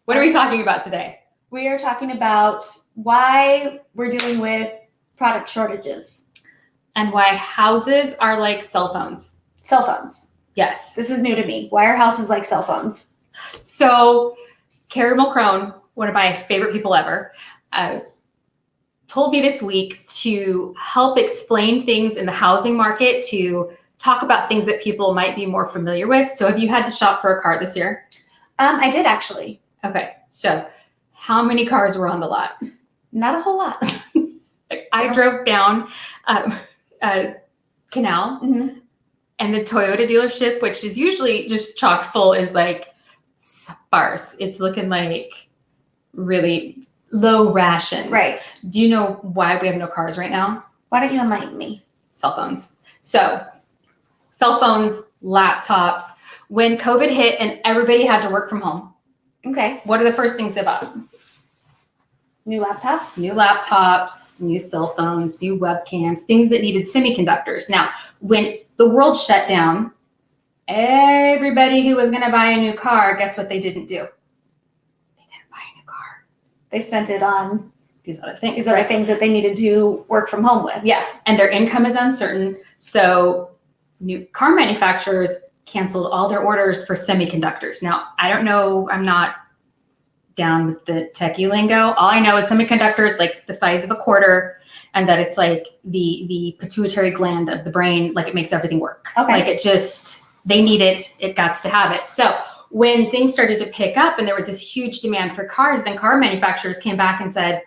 What are we talking about today? We are talking about why we're dealing with product shortages. And why houses are like cell phones. Cell phones. Yes. This is new to me. Why are houses like cell phones? So Carrie Mulcrone, one of my favorite people ever, told me this week to help explain things in the housing market, to talk about things that people might be more familiar with. So have you had to shop for a car this year? I did actually. Okay. So how many cars were on the lot? Not a whole lot. I drove down Canal, and the Toyota dealership, which is usually just chock full, is like sparse. It's looking like really low rations. Right. Do you know why we have no cars right now? Why don't you enlighten me? Cell phones. So cell phones, laptops. When COVID hit and everybody had to work from home, Okay. what are the first things they bought? New laptops? New laptops, new cell phones, new webcams, things that needed semiconductors. Now, when the world shut down, everybody who was going to buy a new car, guess what they didn't do? They didn't buy a new car. They spent it on these other things. These other things that they needed to work from home with. Yeah, and their income is uncertain. So new car manufacturers canceled all their orders for semiconductors. Now, I don't know, I'm not down with the techie lingo. All I know is semiconductors like the size of a quarter, and that it's like the pituitary gland of the brain, like it makes everything work. Okay. Like it just, they need it, it gots to have it. So when things started to pick up and there was this huge demand for cars, then car manufacturers came back and said,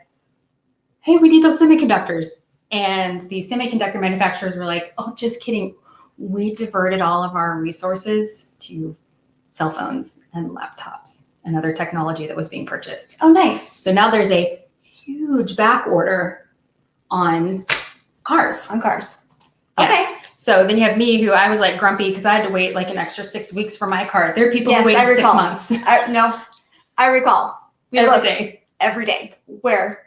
hey, we need those semiconductors. And the semiconductor manufacturers were like, oh, just kidding. We diverted all of our resources to cell phones and laptops and other technology that was being purchased. Oh, nice. So now there's a huge back order on cars. On cars. Yeah. Okay. So then you have me, who I was like grumpy because I had to wait like an extra 6 weeks for my car. There are people who waited 6 months. I recall. We Every looked day. Every day. Where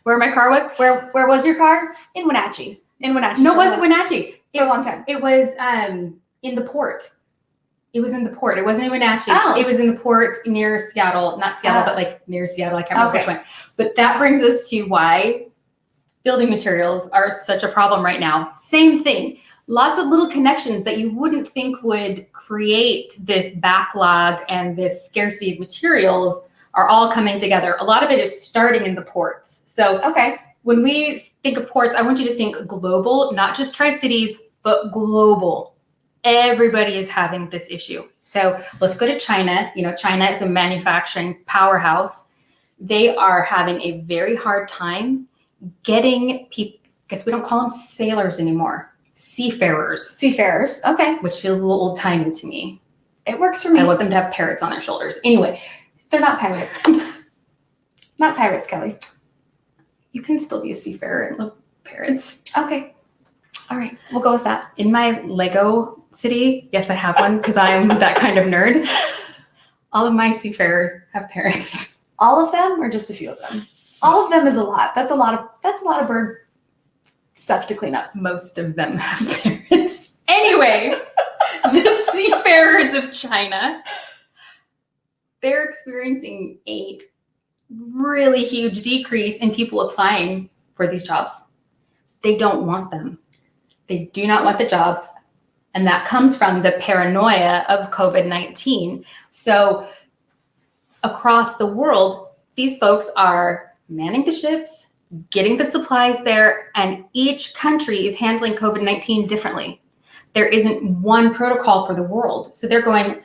my car was? Where was your car? In Wenatchee. In Wenatchee. No, it wasn't Wenatchee. For a long time. It was in the port. It was in the port. It wasn't in Wenatchee. Oh. It was in the port near Seattle. Not Seattle, but like near Seattle. I can't remember which one. But that brings us to why building materials are such a problem right now. Same thing. Lots of little connections that you wouldn't think would create this backlog and this scarcity of materials are all coming together. A lot of it is starting in the ports. So when we think of ports, I want you to think global, not just Tri-Cities, but global. Everybody is having this issue. So let's go to China. You know, China is a manufacturing powerhouse. They are having a very hard time getting people, I guess we don't call them sailors anymore, seafarers. Seafarers, okay. Which feels a little old-timey to me. It works for me. I want them to have parrots on their shoulders. Anyway. They're not pirates. Not pirates, Kelly. You can still be a seafarer and love parrots. Okay. All right. We'll go with that. In my Lego city, yes, I have one because I'm that kind of nerd. All of my seafarers have parrots. All of them or just a few of them? All of them is a lot. That's a lot of bird stuff to clean up. Most of them have parrots. Anyway, the seafarers of China, they're experiencing a really huge decrease in people applying for these jobs. They don't want them. They do not want the job. And that comes from the paranoia of COVID-19. So across the world, these folks are manning the ships, getting the supplies there, and each country is handling COVID-19 differently. There isn't one protocol for the world. So they're going,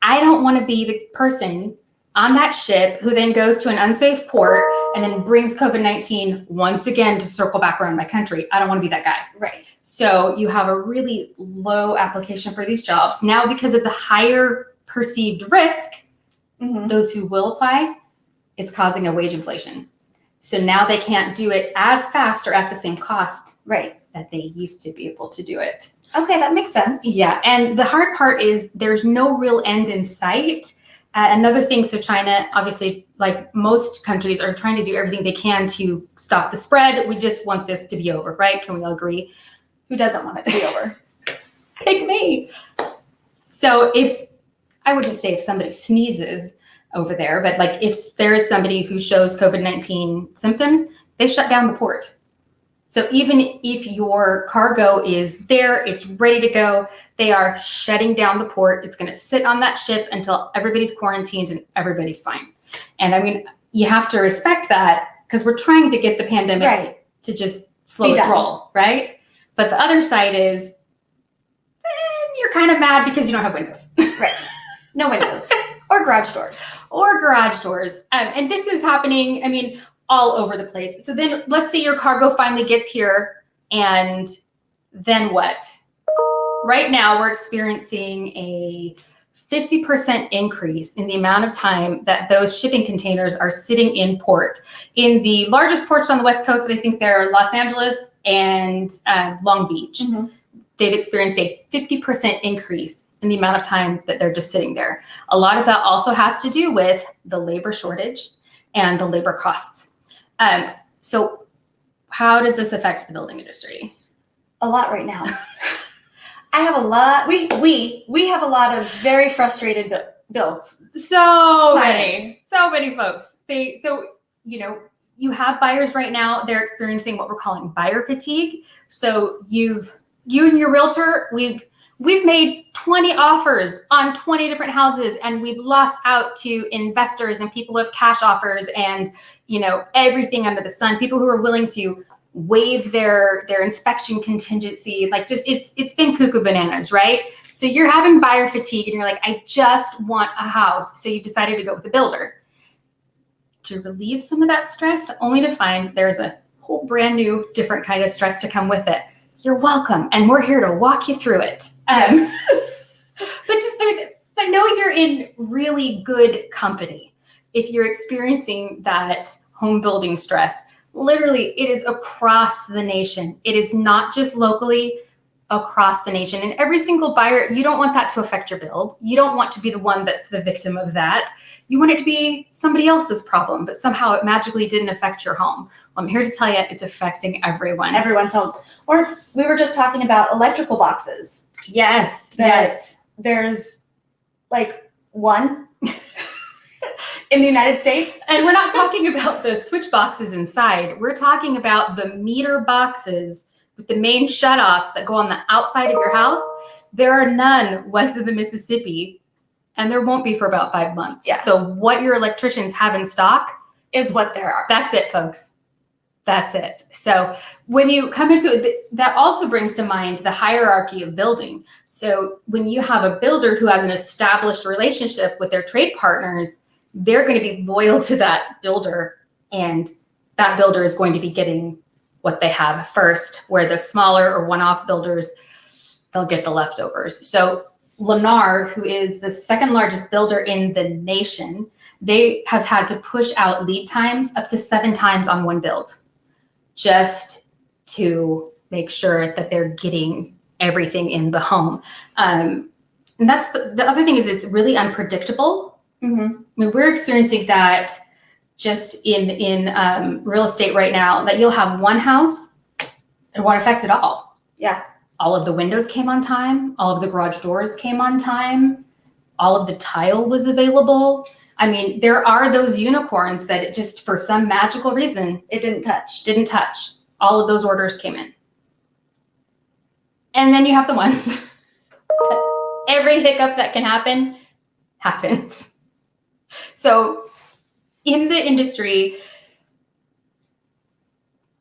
I don't want to be the person on that ship who then goes to an unsafe port and then brings COVID-19 once again to circle back around my country. I don't want to be that guy. Right. So you have a really low application for these jobs. Now, because of the higher perceived risk, those who will apply, it's causing a wage inflation. So now they can't do it as fast or at the same cost that they used to be able to do it. Okay, that makes sense. Yeah, and the hard part is there's no real end in sight. Another thing, so China, obviously, like most countries, are trying to do everything they can to stop the spread. We just want this to be over, right? Can we all agree? Who doesn't want it to be over? Pick me. So I wouldn't say if somebody sneezes, over there. But like if there is somebody who shows COVID-19 symptoms, they shut down the port. So even if your cargo is there, it's ready to go, they are shutting down the port. It's going to sit on that ship until everybody's quarantined and everybody's fine. And I mean, you have to respect that because we're trying to get the pandemic to just slow its roll, right? But the other side is you're kind of mad because you don't have windows. Right. No windows. Or garage doors. Or garage doors. And this is happening, I mean, all over the place. So then let's say your cargo finally gets here, and then what? Right now, we're experiencing a 50% increase in the amount of time that those shipping containers are sitting in port. In the largest ports on the West Coast, I think they're Los Angeles and Long Beach. Mm-hmm. They've experienced a 50% increase in the amount of time that they're just sitting there. A lot of that also has to do with the labor shortage and the labor costs. So how does this affect the building industry? A lot right now. I have a lot. We have a lot of very frustrated builds. So many folks. You have buyers right now. They're experiencing what we're calling buyer fatigue. So you and your realtor, we've made 20 offers on 20 different houses, and we've lost out to investors and people who have cash offers and, everything under the sun, people who are willing to waive their inspection contingency. Like it's been cuckoo bananas, right? So you're having buyer fatigue and you're like, I just want a house. So you decided to go with a builder to relieve some of that stress, only to find there's a whole brand new, different kind of stress to come with it. You're welcome. And we're here to walk you through it. But know you're in really good company. If you're experiencing that home building stress, literally it is across the nation. It is not just locally, across the nation. And every single buyer, you don't want that to affect your build. You don't want to be the one that's the victim of that. You want it to be somebody else's problem, but somehow it magically didn't affect your home. Well, I'm here to tell you it's affecting everyone. Everyone's home. Or we were just talking about electrical boxes. Yes. There's like one in the United States. And we're not talking about the switch boxes inside. We're talking about the meter boxes with the main shutoffs that go on the outside of your house. There are none west of the Mississippi, and there won't be for about 5 months. Yeah. So what your electricians have in stock is what there are. That's it, folks. That's it. So when you come into it, that also brings to mind the hierarchy of building. So when you have a builder who has an established relationship with their trade partners, they're going to be loyal to that builder, and that builder is going to be getting what they have first, where the smaller or one-off builders, they'll get the leftovers. So Lennar, who is the second largest builder in the nation, they have had to push out lead times up to 7 times on one build, just to make sure that they're getting everything in the home. And that's the other thing is it's really unpredictable. Mm-hmm. I mean, we're experiencing that just in real estate right now, that you'll have one house and won't affect it all. Yeah. All of the windows came on time. All of the garage doors came on time. All of the tile was available. I mean, there are those unicorns that it just, for some magical reason, it didn't touch. All of those orders came in. And then you have the ones that every hiccup that can happen happens. So in the industry,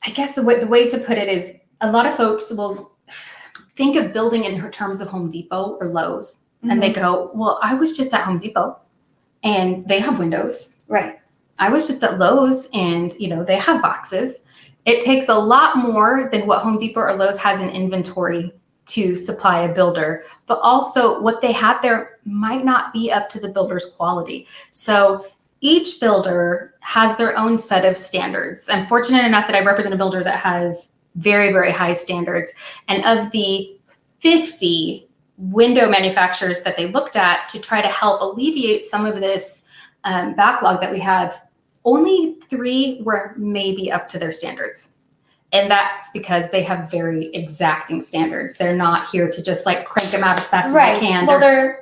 I guess the way to put it is a lot of folks will think of building in terms of Home Depot or Lowe's. Mm-hmm. And they go, well, I was just at Home Depot and they have windows. Right. I was just at Lowe's and, they have boxes. It takes a lot more than what Home Depot or Lowe's has in inventory to supply a builder, but also what they have there might not be up to the builder's quality. So each builder has their own set of standards. I'm fortunate enough that I represent a builder that has very, very high standards. And of the 50 window manufacturers that they looked at to try to help alleviate some of this backlog that we have, only 3 were maybe up to their standards. And that's because they have very exacting standards. They're not here to just like crank them out as fast as they can. Well,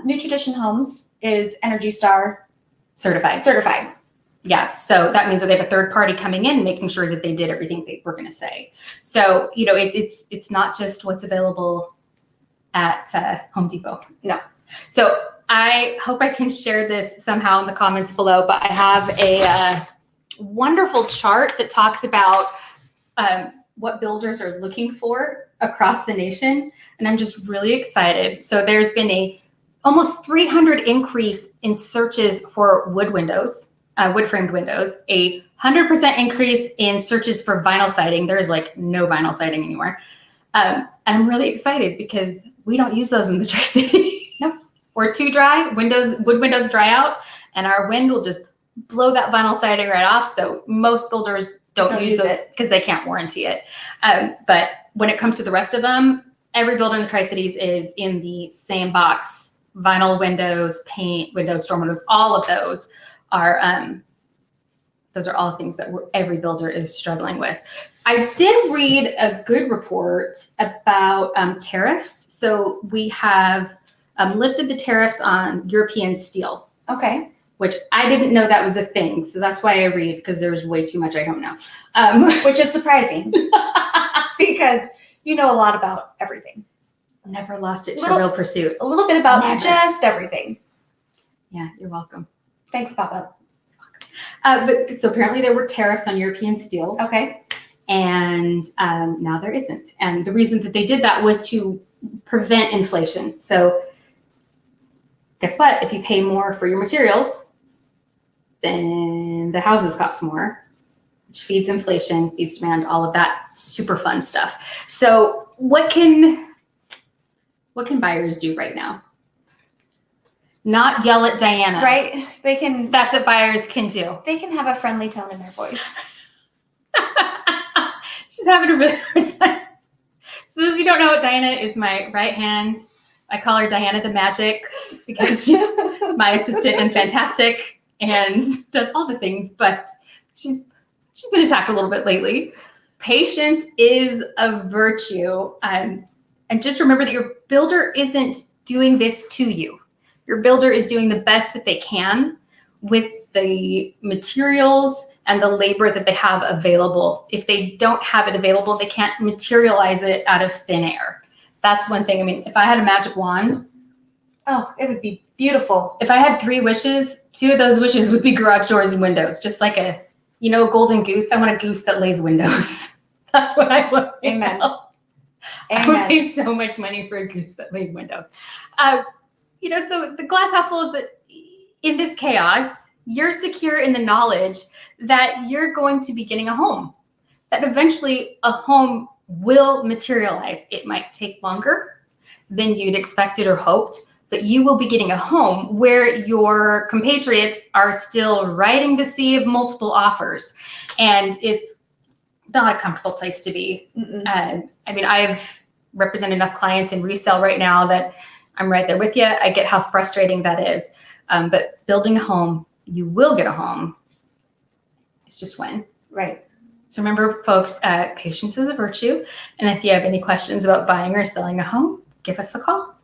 New Tradition Homes is Energy Star certified. Certified. Yeah. So that means that they have a third party coming in, making sure that they did everything they were going to say. So, you know, it's not just what's available at Home Depot. No. So I hope I can share this somehow in the comments below, but I have a wonderful chart that talks about what builders are looking for across the nation. And I'm just really excited. So there's been a almost 300 increase in searches for wood windows, wood framed windows, a 100% increase in searches for vinyl siding. There's like no vinyl siding anymore. And I'm really excited because we don't use those in the Tri-City. Nope. We're too dry. Wood windows dry out, and our wind will just blow that vinyl siding right off. So most builders don't use those because they can't warranty it. But when it comes to the rest of them, every builder in the Tri-Cities is in the same box. Vinyl windows, paint windows, storm windows, all of those are all things that every builder is struggling with. I did read a good report about tariffs. So we have lifted the tariffs on European steel. Okay. Which I didn't know that was a thing. So that's why I read, because there's way too much I don't know. Which is surprising because you know a lot about everything. Never lost it to Real Pursuit. A little bit about Never. just everything. Yeah, you're welcome. Thanks, Papa. But so apparently there were tariffs on European steel. Okay. And now there isn't. And the reason that they did that was to prevent inflation. So guess what? If you pay more for your materials, then the houses cost more, which feeds inflation, feeds demand, all of that super fun stuff. So what can buyers do right now? Not yell at Diana. Right? They can. That's what buyers can do. They can have a friendly tone in their voice. She's having a really hard time. So those who don't know, Diana is my right hand. I call her Diana the Magic because she's my assistant and fantastic and does all the things, but she's been attacked a little bit lately. Patience is a virtue. And just remember that your builder isn't doing this to you. Your builder is doing the best that they can with the materials and the labor that they have available. If they don't have it available, they can't materialize it out of thin air. That's one thing. I mean, if I had a magic wand. Oh, it would be beautiful. If I had 3 wishes, 2 of those wishes would be garage doors and windows, just like a golden goose. I want a goose that lays windows. That's what I want. Amen. Amen. I would pay so much money for a goose that lays windows. So the glass half full is that in this chaos, you're secure in the knowledge that you're going to be getting a home, that eventually a home will materialize. It might take longer than you'd expected or hoped, but you will be getting a home where your compatriots are still riding the sea of multiple offers. And it's not a comfortable place to be. I've represented enough clients in resale right now that I'm right there with you. I get how frustrating that is. But building a home, you will get a home. It's just when. Right. So remember, folks, patience is a virtue. And if you have any questions about buying or selling a home, give us a call.